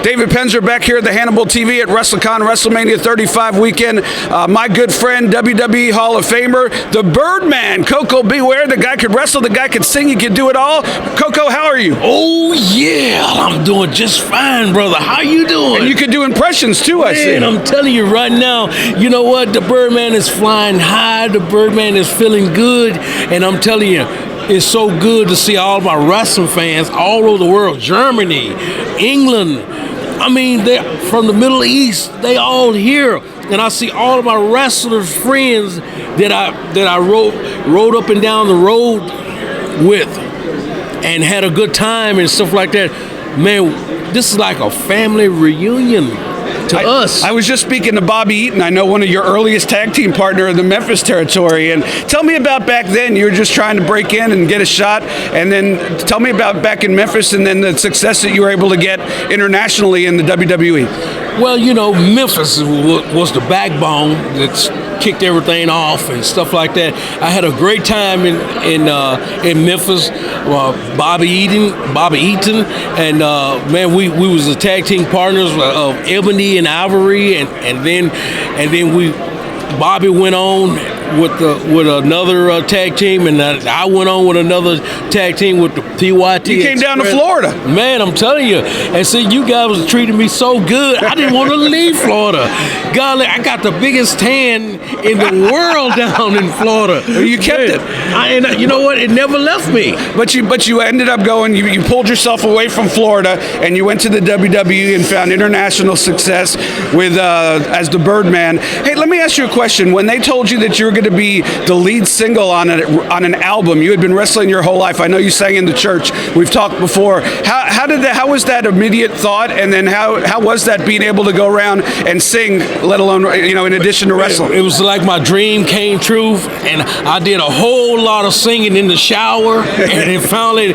David Penzer back here at the Hannibal TV at Wrestlecon Wrestlemania 35 weekend. My good friend, WWE Hall of Famer, the Birdman, Koko B. Ware. The guy could wrestle, the guy could sing, he could do it all. Koko, how are you? Oh, yeah, I'm doing just fine, brother. How you doing? And you could do impressions, too, I see. Man, I'm telling you right now, you know what? The Birdman is flying high. The Birdman is feeling good. And I'm telling you, it's so good to see all my wrestling fans all over the world. Germany, England. I mean, they're from the Middle East. They all here. And I see all of my wrestlers' friends that I rode up and down the road with and had a good time and stuff like that. Man, this is like a family reunion to us. I was just speaking to Bobby Eaton. I know one of your earliest tag team partner in the Memphis territory. And tell me about back then. You were just trying to break in and get a shot. And then tell me about back in Memphis and then the success that you were able to get internationally in the WWE. Well, you know, Memphis was the backbone that's kicked everything off and stuff like that. I had a great time in Memphis. Bobby Eaton, and man, we was the tag team partners of Ebony and Ivory, and then Bobby went on with another tag team, and I went on with another tag team with the PYT. You came down to Florida. Man, I'm telling you. And see, you guys was treating me so good, I didn't want to leave Florida. Golly, I got the biggest tan in the world down in Florida. You kept it. And you know what? It never left me. But you ended up going, you pulled yourself away from Florida, and you went to the WWE and found international success with as the Birdman. Hey, let me ask you a question. When they told you that you were going to be the lead single on an album, you had been wrestling your whole life. I know you sang in the church. We've talked before. How was that immediate thought, and then how was that being able to go around and sing, let alone in addition to wrestling? It was like my dream came true, and I did a whole lot of singing in the shower, and it finally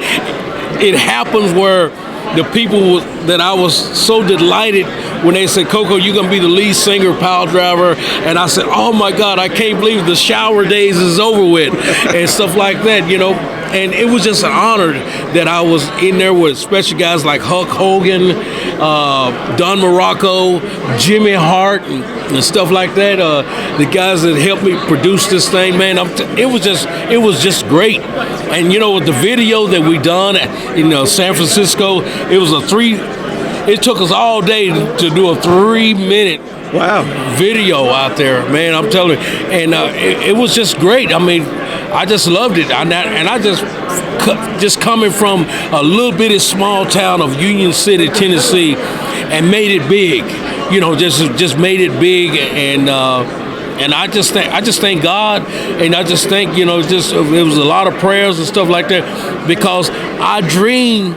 it happens where the people that I was so delighted when they said, Koko, you're going to be the lead singer of Piledriver. And I said, oh, my God, I can't believe the shower days is over with and stuff like that, And it was just an honor that I was in there with special guys like Hulk Hogan, Don Morocco, Jimmy Hart, and stuff like that. The guys that helped me produce this thing, man, it was just great. And with the video that we done in San Francisco, it took us all day to do a 3-minute video out there, man. I'm telling you, and it was just great. I mean, I just loved it, and I just coming from a little bitty small town of Union City, Tennessee, and made it big. Just made it big, and I just thank God, and I just think it was a lot of prayers and stuff like that, because I dream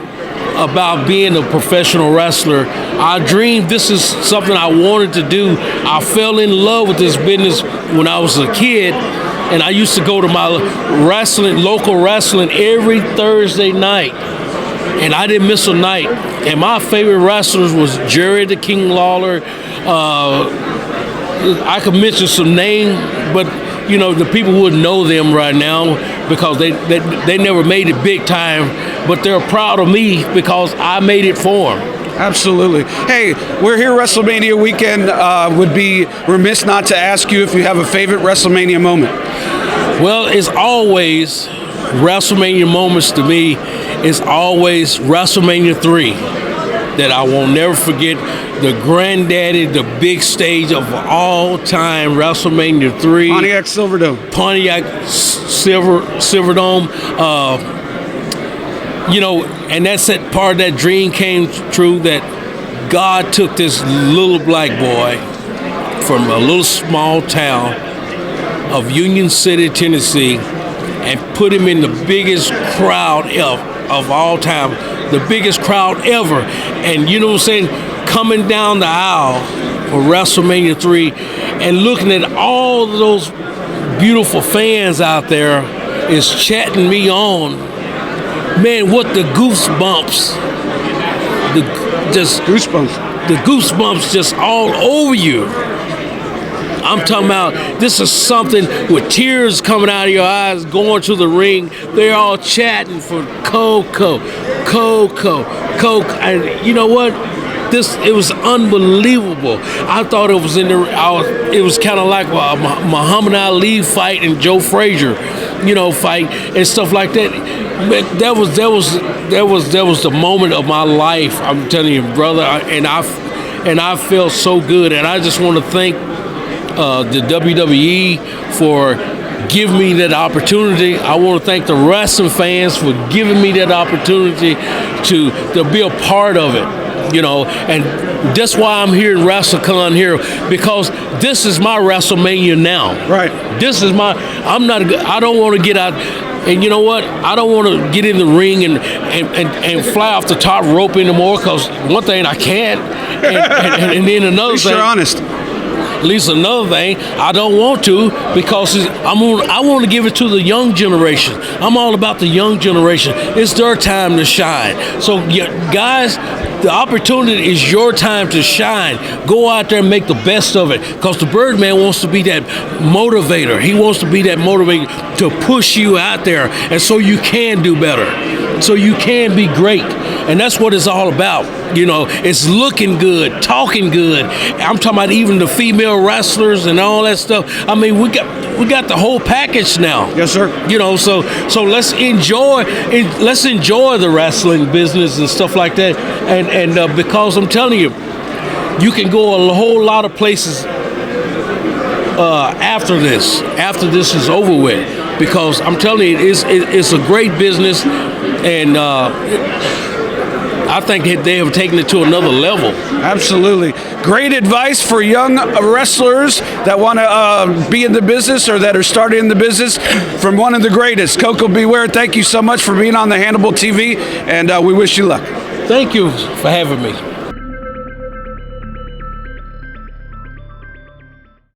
about being a professional wrestler. I dreamed this is something I wanted to do. I fell in love with this business when I was a kid, and I used to go to my local wrestling every Thursday night, and I didn't miss a night. And my favorite wrestlers was Jerry the King Lawler. I could mention some names, but the people wouldn't know them right now because they never made it big time, but they're proud of me because I made it for them. Absolutely. Hey, we're here Wrestlemania weekend. Would be remiss not to ask you if you have a favorite Wrestlemania moment. Well, it's always Wrestlemania moments to me. It's always Wrestlemania 3 that I won't never forget. The granddaddy, the big stage of all time, Wrestlemania 3. Pontiac Silverdome. Silverdome. And that's that part of that dream came true, that God took this little black boy from a little small town of Union City, Tennessee, and put him in the biggest crowd of all time, the biggest crowd ever. And you know what I'm saying? Coming down the aisle for WrestleMania 3 and looking at all of those beautiful fans out there is chatting me on. Man, what the goosebumps. The goosebumps just all over you. I'm talking about, this is something with tears coming out of your eyes, going to the ring. They're all chatting for Koko. And you know what? it was unbelievable. I thought it was it was kind of like a Muhammad Ali fight and Joe Frazier, fight and stuff like that. But that was the moment of my life. I'm telling you, brother, and I felt so good, and I just want to thank the WWE for giving me that opportunity. I want to thank the wrestling fans for giving me that opportunity to be a part of it. And that's why I'm here in Wrestlecon here, because this is my Wrestlemania now. Right. This is I don't want to get out. And you know what? I don't want to get in the ring and fly off the top rope anymore, because one thing I can't, and then another thing. You're honest. At least another thing, I don't want to, because I want to give it to the young generation. I'm all about the young generation. It's their time to shine. So, guys, the opportunity is your time to shine. Go out there and make the best of it, because the Birdman wants to be that motivator. He wants to be that motivator to push you out there, and so you can do better, so you can be great. And that's what it's all about. It's looking good, talking good. I'm talking about even the female wrestlers and all that stuff. I mean, we got the whole package now. Yes, sir. So let's enjoy the wrestling business and stuff like that. And because I'm telling you, you can go a whole lot of places after this is over with, because I'm telling you, it's a great business, and I think they have taken it to another level. Absolutely. Great advice for young wrestlers that want to be in the business or that are starting in the business from one of the greatest. Koko B. Ware, thank you so much for being on the Hannibal TV, and we wish you luck. Thank you for having me.